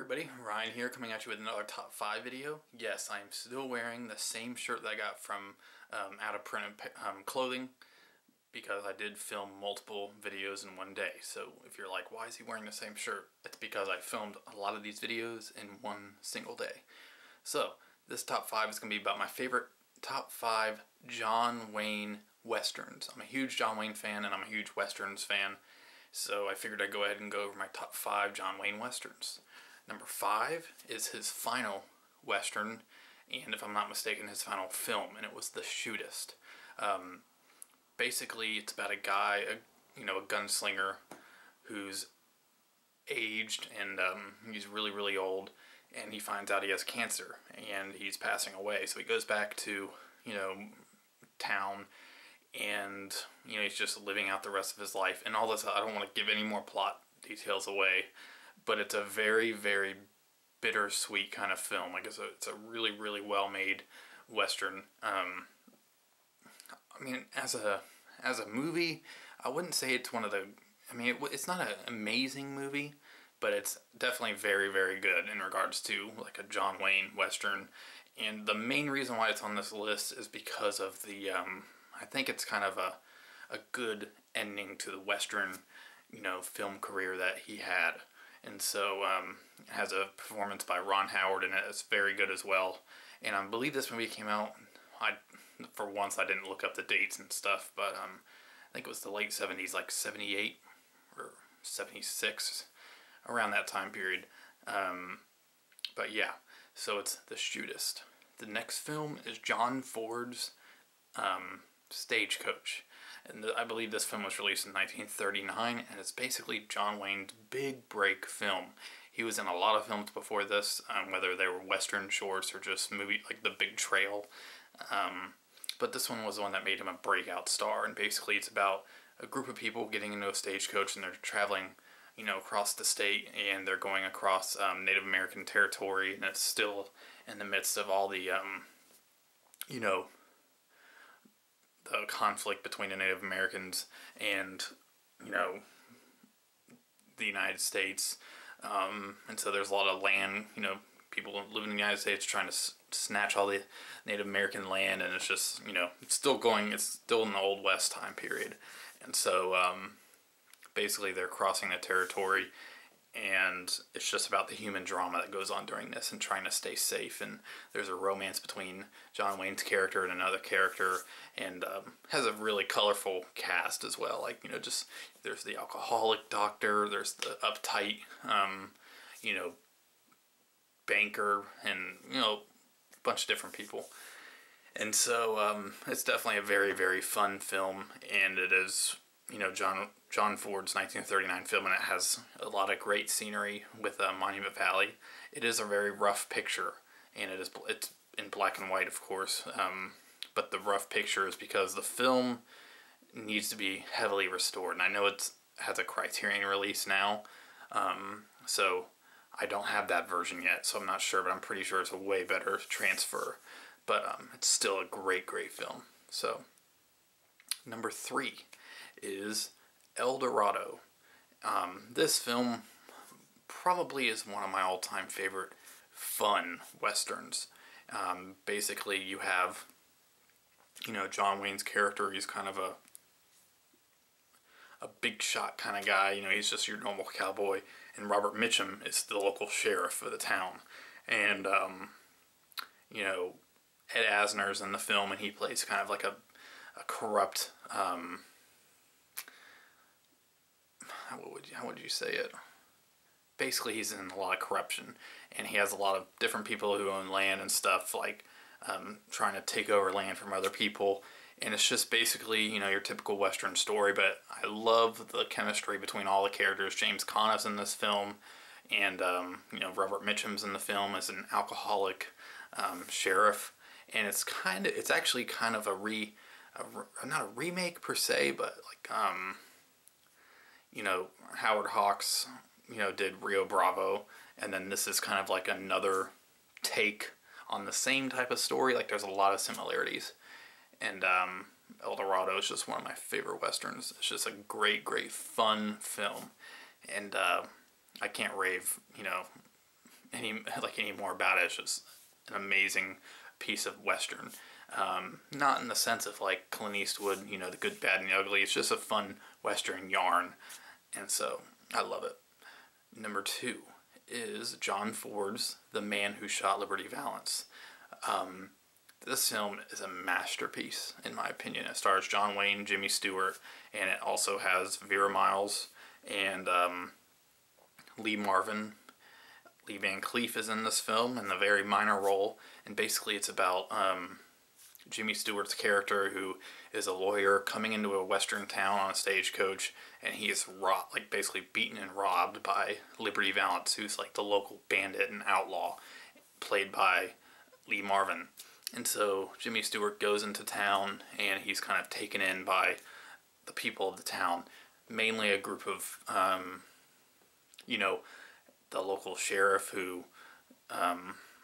everybody, Ryan here coming at you with another top 5 video. Yes, I am still wearing the same shirt that I got from out of print clothing because I did film multiple videos in one day. So if you're like, why is he wearing the same shirt? It's because I filmed a lot of these videos in one single day. So this top 5 is going to be about my favorite top 5 John Wayne Westerns. I'm a huge John Wayne fan and I'm a huge Westerns fan. So I figured I'd go ahead and go over my top 5 John Wayne Westerns. Number 5 is his final Western, and if I'm not mistaken, his final film, and it was The Shootist. Basically, it's about a guy, a gunslinger, who's aged, and he's really, really old, and he finds out he has cancer, and he's passing away. So he goes back to, town, and he's just living out the rest of his life and all this. I don't want to give any more plot details away, but it's a very, very bittersweet kind of film. Like it's a really, really well made Western. I mean, as a movie, I wouldn't say it's one of the, it's not an amazing movie, but it's definitely very, very good in regards to like a John Wayne Western. And the main reason why it's on this list is because of the I think it's kind of a good ending to the Western, film career that he had. And so it has a performance by Ron Howard in it. It's very good as well. And I believe this movie came out, for once I didn't look up the dates and stuff, but I think it was the late 70s, like 78 or 76, around that time period. But yeah, so it's The Shootist. The next film is John Ford's Stagecoach, and I believe this film was released in 1939, and it's basically John Wayne's big break film. He was in a lot of films before this, whether they were Western shorts or just movie like The Big Trail, but this one was the one that made him a breakout star. And basically it's about a group of people getting into a stagecoach, and they're traveling across the state, and they're going across Native American territory, and it's still in the midst of all the the conflict between the Native Americans and, the United States. And so there's a lot of land, people living in the United States trying to snatch all the Native American land, and it's just, it's still in the Old West time period. And so basically they're crossing the territory, and it's just about the human drama that goes on during this and trying to stay safe. And there's a romance between John Wayne's character and another character, and has a really colorful cast as well. Like, just there's the alcoholic doctor, there's the uptight, banker, and, a bunch of different people. And so it's definitely a very, very fun film, and it is, John Ford's 1939 film, and it has a lot of great scenery with Monument Valley. It is a very rough picture, and it's in black and white, of course, but the rough picture is because the film needs to be heavily restored. And I know it has a Criterion release now, so I don't have that version yet, so I'm not sure, but I'm pretty sure it's a way better transfer. But it's still a great, great film. So, number 3 is Eldorado. This film probably is one of my all-time favorite fun Westerns. Basically, you have, John Wayne's character. He's kind of a big shot kind of guy. He's just your normal cowboy. And Robert Mitchum is the local sheriff of the town. And, Ed Asner's in the film, and he plays kind of like a corrupt, how would you say it? Basically, he's in a lot of corruption, and he has a lot of different people who own land and stuff, like trying to take over land from other people. And it's just basically, your typical Western story, but I love the chemistry between all the characters. James Caan in this film, and, Robert Mitchum's in the film as an alcoholic sheriff. And it's actually kind of not a remake per se, but like, Howard Hawks, did Rio Bravo, and then this is kind of like another take on the same type of story. Like, there's a lot of similarities. And Eldorado is just one of my favorite Westerns. It's just a great, great fun film. And I can't rave, any more about it. It's just an amazing piece of Western. Not in the sense of like Clint Eastwood, you know, the good, bad, and the ugly. It's just a fun Western yarn, and so I love it. Number 2 is John Ford's The Man Who Shot Liberty Valance. This film is a masterpiece, in my opinion. It stars John Wayne, Jimmy Stewart, and it also has Vera Miles and Lee Marvin. Lee Van Cleef is in this film in a very minor role, and basically it's about Jimmy Stewart's character, who is a lawyer coming into a western town on a stagecoach, and he is basically beaten and robbed by Liberty Valance, who's like the local bandit and outlaw, played by Lee Marvin. And so Jimmy Stewart goes into town, and he's kind of taken in by the people of the town, mainly a group of, the local sheriff who, I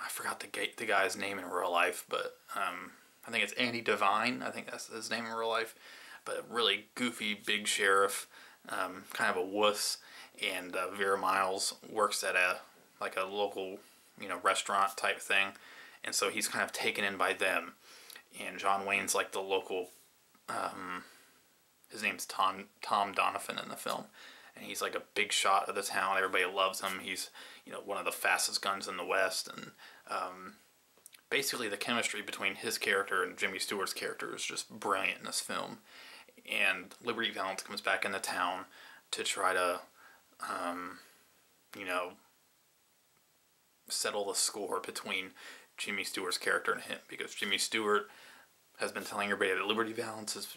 forgot the guy's name in real life, but I think it's Andy Devine. I think that's his name in real life. But a really goofy big sheriff, kind of a wuss, and Vera Miles works at a local, restaurant type thing. And so he's kind of taken in by them. And John Wayne's like the local, his name's Tom Donovan in the film. And he's like a big shot of the town. Everybody loves him. He's, one of the fastest guns in the West. And basically the chemistry between his character and Jimmy Stewart's character is just brilliant in this film. And Liberty Valance comes back into town to try to, settle the score between Jimmy Stewart's character and him, because Jimmy Stewart has been telling everybody that Liberty Valance is,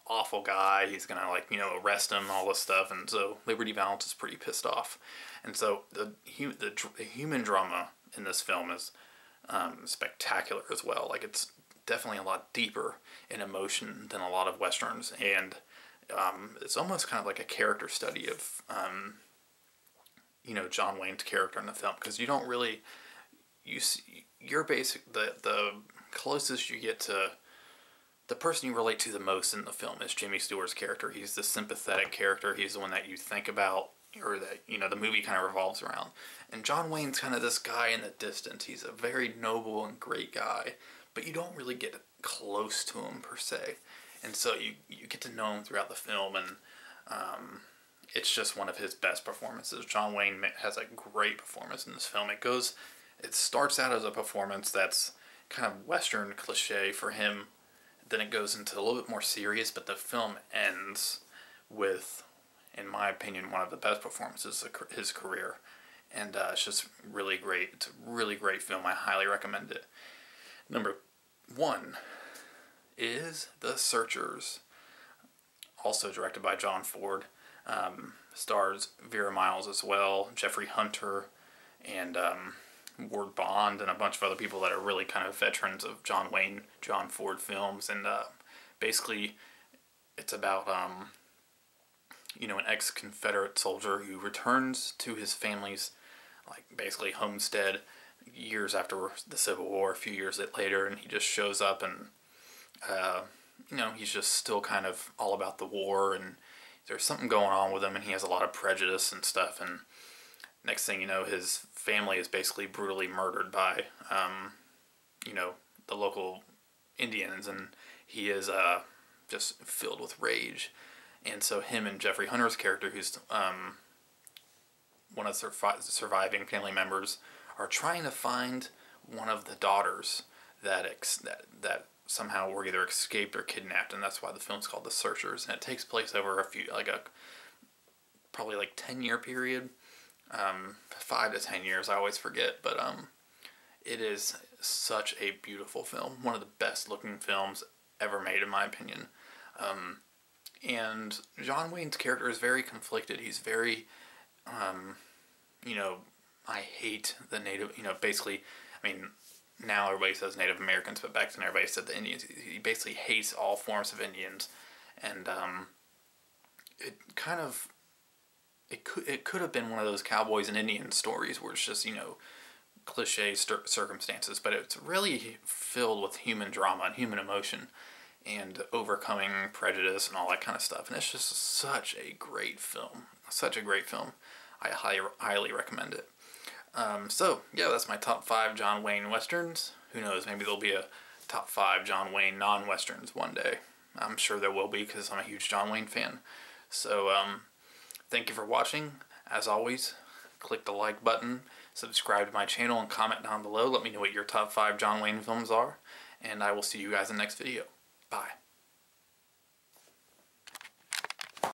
awful guy. He's gonna arrest him, all this stuff, and so Liberty Valance is pretty pissed off. And so the human drama in this film is spectacular as well. Like, it's definitely a lot deeper in emotion than a lot of westerns, and it's almost kind of like a character study of John Wayne's character in the film, because you don't really the closest you get to the person you relate to the most in the film is Jimmy Stewart's character. He's the sympathetic character. He's the one that you think about, or that the movie kind of revolves around. And John Wayne's kind of this guy in the distance. He's a very noble and great guy, but you don't really get close to him per se. And so you get to know him throughout the film, and it's just one of his best performances. John Wayne has a great performance in this film. It starts out as a performance that's kind of Western cliche for him. Then it goes into a little bit more serious, but the film ends with, in my opinion, one of the best performances of his career. And it's just really great. It's a really great film. I highly recommend it. Number 1 is The Searchers, also directed by John Ford. Stars Vera Miles as well, Jeffrey Hunter, and Ward Bond, and a bunch of other people that are really kind of veterans of John Ford films. And basically it's about an ex-Confederate soldier who returns to his family's basically homestead years after the Civil War, a few years later, and he just shows up, and he's just still kind of all about the war, and there's something going on with him, and he has a lot of prejudice and stuff, and next thing you know, his family is basically brutally murdered by, the local Indians, and he is just filled with rage. And so him and Jeffrey Hunter's character, who's one of the surviving family members, are trying to find one of the daughters that somehow were either escaped or kidnapped, and that's why the film's called The Searchers. And it takes place over probably 10-year period. 5 to 10 years, I always forget, but it is such a beautiful film, one of the best looking films ever made, in my opinion. And John Wayne's character is very conflicted. He's very, I hate the Native, basically, now everybody says Native Americans, but back then everybody said the Indians. He basically hates all forms of Indians, and it could have been one of those cowboys and Indians stories where it's just, cliche circumstances, but it's really filled with human drama and human emotion and overcoming prejudice and all that kind of stuff. And it's just such a great film. Such a great film. I highly recommend it. So, yeah, that's my top 5 John Wayne Westerns. Who knows, maybe there'll be a top 5 John Wayne non-Westerns one day. I'm sure there will be because I'm a huge John Wayne fan. So, thank you for watching. As always, click the like button, subscribe to my channel, and comment down below. Let me know what your top 5 John Wayne films are. And I will see you guys in the next video. Bye.